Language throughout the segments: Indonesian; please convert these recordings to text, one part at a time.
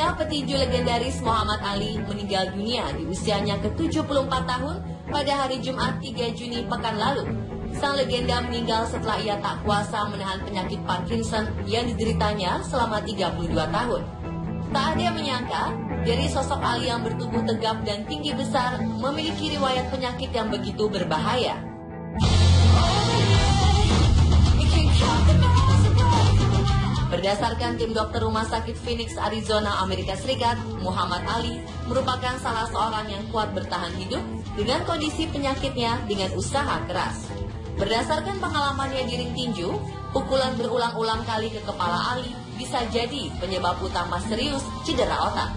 Saudara, petinju legendaris Muhammad Ali meninggal dunia di usianya ke-74 tahun pada hari Jumat 3 Juni pekan lalu. Sang legenda meninggal setelah ia tak kuasa menahan penyakit Parkinson yang dideritanya selama 32 tahun. Tak ada yang menyangka, dari sosok Ali yang bertubuh tegap dan tinggi besar memiliki riwayat penyakit yang begitu berbahaya. Berdasarkan tim dokter Rumah Sakit Phoenix, Arizona, Amerika Serikat, Muhammad Ali merupakan salah seorang yang kuat bertahan hidup dengan kondisi penyakitnya dengan usaha keras. Berdasarkan pengalamannya di ring tinju, pukulan berulang-ulang kali ke kepala Ali bisa jadi penyebab utama serius cedera otak.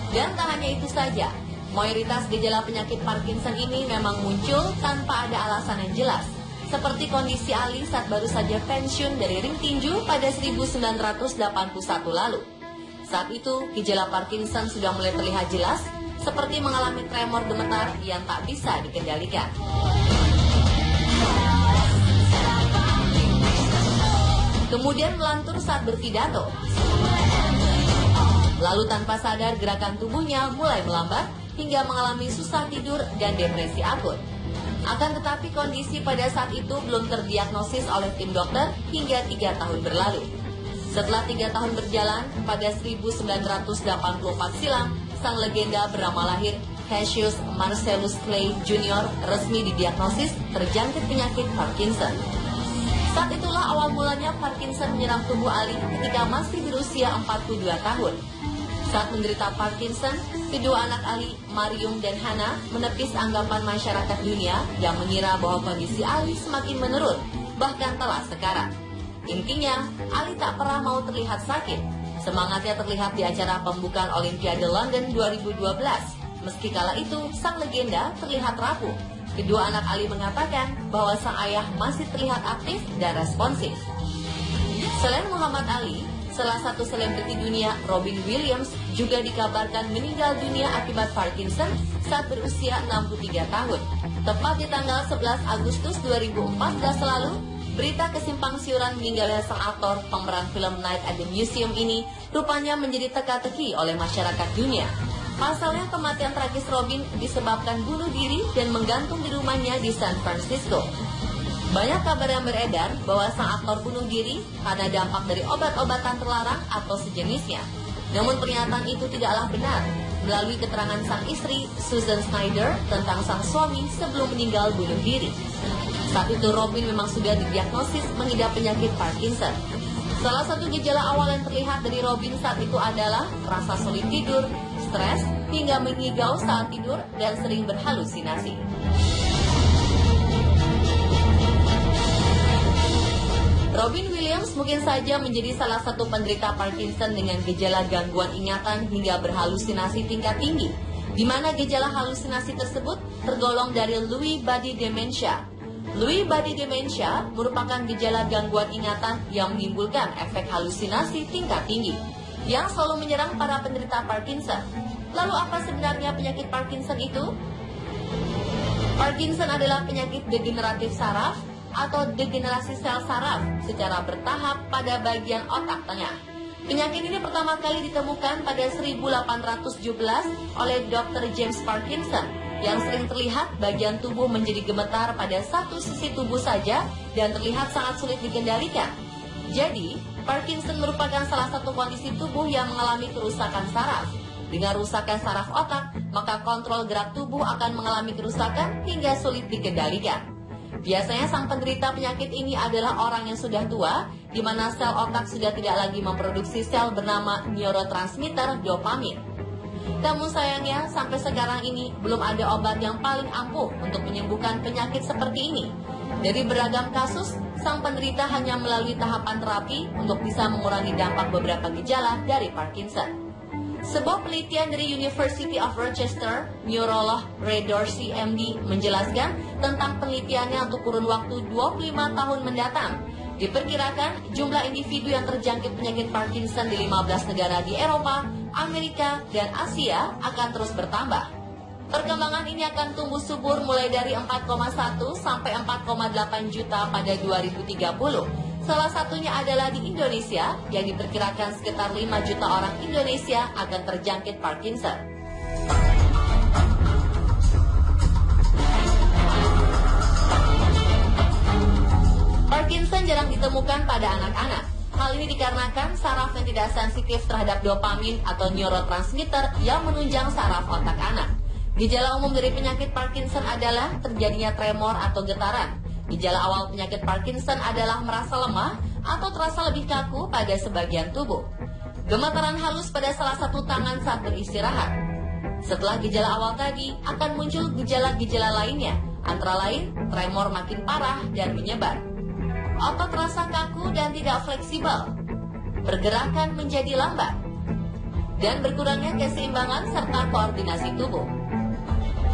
Dan tak hanya itu saja, mayoritas gejala penyakit Parkinson ini memang muncul tanpa ada alasan yang jelas. Seperti kondisi Ali saat baru saja pensiun dari ring tinju pada 1981 lalu. Saat itu, gejala Parkinson sudah mulai terlihat jelas, seperti mengalami tremor gemetar yang tak bisa dikendalikan. Kemudian melantur saat berpidato. Lalu tanpa sadar gerakan tubuhnya mulai melambat hingga mengalami susah tidur dan depresi akut. Akan tetapi kondisi pada saat itu belum terdiagnosis oleh tim dokter hingga 3 tahun berlalu. Setelah 3 tahun berjalan, pada 1984 silam, sang legenda bernama lahir Cassius Marcellus Clay Jr. resmi didiagnosis terjangkit penyakit Parkinson. Saat itulah awal mulanya Parkinson menyerang tubuh Ali ketika masih berusia 42 tahun. Saat menderita Parkinson, kedua anak Ali, Mariam dan Hana, menepis anggapan masyarakat dunia yang mengira bahwa kondisi Ali semakin menurun, bahkan telah sekarat. Intinya, Ali tak pernah mau terlihat sakit. Semangatnya terlihat di acara pembukaan Olimpiade London 2012. Meski kala itu, sang legenda terlihat rapuh. Kedua anak Ali mengatakan bahwa sang ayah masih terlihat aktif dan responsif. Selain Muhammad Ali, salah satu selebriti dunia, Robin Williams, juga dikabarkan meninggal dunia akibat Parkinson saat berusia 63 tahun. Tepat di tanggal 11 Agustus 2014 lalu, berita kesimpang siuran meninggalnya sang aktor pemeran film Night at the Museum ini rupanya menjadi teka-teki oleh masyarakat dunia. Pasalnya kematian tragis Robin disebabkan bunuh diri dan menggantung di rumahnya di San Francisco. Banyak kabar yang beredar bahwa sang aktor bunuh diri karena dampak dari obat-obatan terlarang atau sejenisnya. Namun pernyataan itu tidaklah benar. Melalui keterangan sang istri, Susan Snyder, tentang sang suami sebelum meninggal bunuh diri. Saat itu Robin memang sudah didiagnosis mengidap penyakit Parkinson. Salah satu gejala awal yang terlihat dari Robin saat itu adalah rasa sulit tidur, stres, hingga mengigau saat tidur dan sering berhalusinasi. Robin Williams mungkin saja menjadi salah satu penderita Parkinson dengan gejala gangguan ingatan hingga berhalusinasi tingkat tinggi, di mana gejala halusinasi tersebut tergolong dari Lewy body dementia. Lewy body dementia merupakan gejala gangguan ingatan yang menimbulkan efek halusinasi tingkat tinggi, yang selalu menyerang para penderita Parkinson. Lalu apa sebenarnya penyakit Parkinson itu? Parkinson adalah penyakit degeneratif saraf atau degenerasi sel saraf secara bertahap pada bagian otak tengah. Penyakit ini pertama kali ditemukan pada 1817 oleh Dr. James Parkinson, yang sering terlihat bagian tubuh menjadi gemetar pada satu sisi tubuh saja dan terlihat sangat sulit dikendalikan. Jadi, Parkinson merupakan salah satu kondisi tubuh yang mengalami kerusakan saraf. Dengan rusakan saraf otak, maka kontrol gerak tubuh akan mengalami kerusakan hingga sulit dikendalikan. Biasanya sang penderita penyakit ini adalah orang yang sudah tua, di mana sel otak sudah tidak lagi memproduksi sel bernama neurotransmitter dopamin. Namun sayangnya, sampai sekarang ini belum ada obat yang paling ampuh untuk menyembuhkan penyakit seperti ini. Dari beragam kasus, sang penderita hanya melalui tahapan terapi untuk bisa mengurangi dampak beberapa gejala dari Parkinson. Sebuah penelitian dari University of Rochester, neurolog Ray Dorsey MD menjelaskan tentang penelitiannya untuk kurun waktu 25 tahun mendatang. Diperkirakan jumlah individu yang terjangkit penyakit Parkinson di 15 negara di Eropa, Amerika, dan Asia akan terus bertambah. Perkembangan ini akan tumbuh subur mulai dari 4,1 sampai 4,8 juta pada 2030. Salah satunya adalah di Indonesia, yang diperkirakan sekitar 5 juta orang Indonesia akan terjangkit Parkinson. Parkinson jarang ditemukan pada anak-anak. Hal ini dikarenakan saraf yang tidak sensitif terhadap dopamin atau neurotransmitter yang menunjang saraf otak anak. Gejala umum dari penyakit Parkinson adalah terjadinya tremor atau getaran. Gejala awal penyakit Parkinson adalah merasa lemah atau terasa lebih kaku pada sebagian tubuh. Gemetaran halus pada salah satu tangan saat beristirahat. Setelah gejala awal tadi, akan muncul gejala-gejala lainnya, antara lain tremor makin parah dan menyebar. Otot terasa kaku dan tidak fleksibel. Pergerakan menjadi lambat. Dan berkurangnya keseimbangan serta koordinasi tubuh.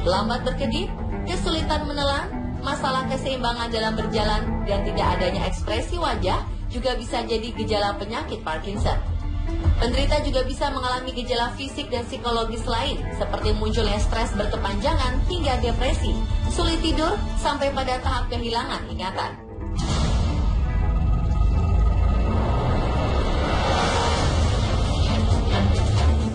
Lambat berkedip, kesulitan menelan, masalah keseimbangan dalam berjalan, dan tidak adanya ekspresi wajah juga bisa jadi gejala penyakit Parkinson. Penderita juga bisa mengalami gejala fisik dan psikologis lain, seperti munculnya stres berkepanjangan hingga depresi, sulit tidur, sampai pada tahap kehilangan ingatan.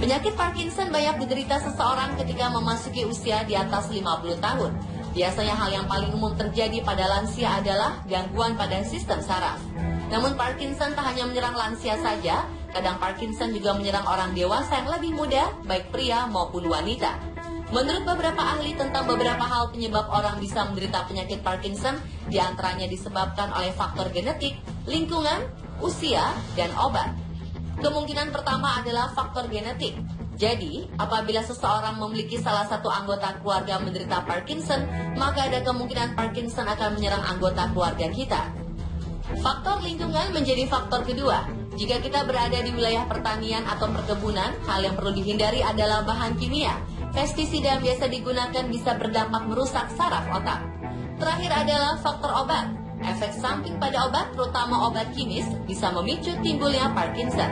Penyakit Parkinson banyak diderita seseorang ketika memasuki usia di atas 50 tahun. Biasanya hal yang paling umum terjadi pada lansia adalah gangguan pada sistem saraf. Namun Parkinson tak hanya menyerang lansia saja, kadang Parkinson juga menyerang orang dewasa yang lebih muda, baik pria maupun wanita. Menurut beberapa ahli tentang beberapa hal penyebab orang bisa menderita penyakit Parkinson, diantaranya disebabkan oleh faktor genetik, lingkungan, usia, dan obat. Kemungkinan pertama adalah faktor genetik. Jadi, apabila seseorang memiliki salah satu anggota keluarga menderita Parkinson, maka ada kemungkinan Parkinson akan menyerang anggota keluarga kita. Faktor lingkungan menjadi faktor kedua. Jika kita berada di wilayah pertanian atau perkebunan, hal yang perlu dihindari adalah bahan kimia. Pestisida yang biasa digunakan bisa berdampak merusak saraf otak. Terakhir adalah faktor obat. Efek samping pada obat, terutama obat kimis, bisa memicu timbulnya Parkinson.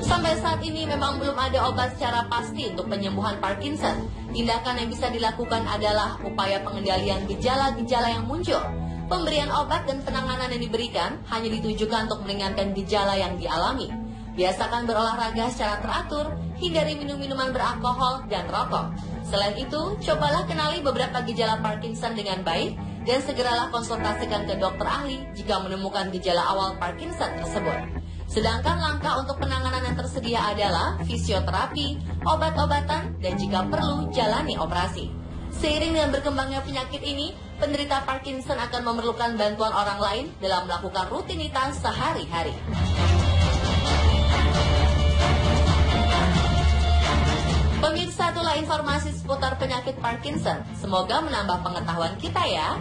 Sampai saat ini memang belum ada obat secara pasti untuk penyembuhan Parkinson. Tindakan yang bisa dilakukan adalah upaya pengendalian gejala-gejala yang muncul. Pemberian obat dan penanganan yang diberikan hanya ditujukan untuk meringankan gejala yang dialami. Biasakan berolahraga secara teratur, hindari minum-minuman beralkohol dan rokok. Selain itu, cobalah kenali beberapa gejala Parkinson dengan baik dan segeralah konsultasikan ke dokter ahli jika menemukan gejala awal Parkinson tersebut. Sedangkan langkah untuk penanganan yang tersedia adalah fisioterapi, obat-obatan, dan jika perlu jalani operasi. Seiring dengan berkembangnya penyakit ini, penderita Parkinson akan memerlukan bantuan orang lain dalam melakukan rutinitas sehari-hari. Pemirsa, itulah informasi seputar penyakit Parkinson. Semoga menambah pengetahuan kita ya.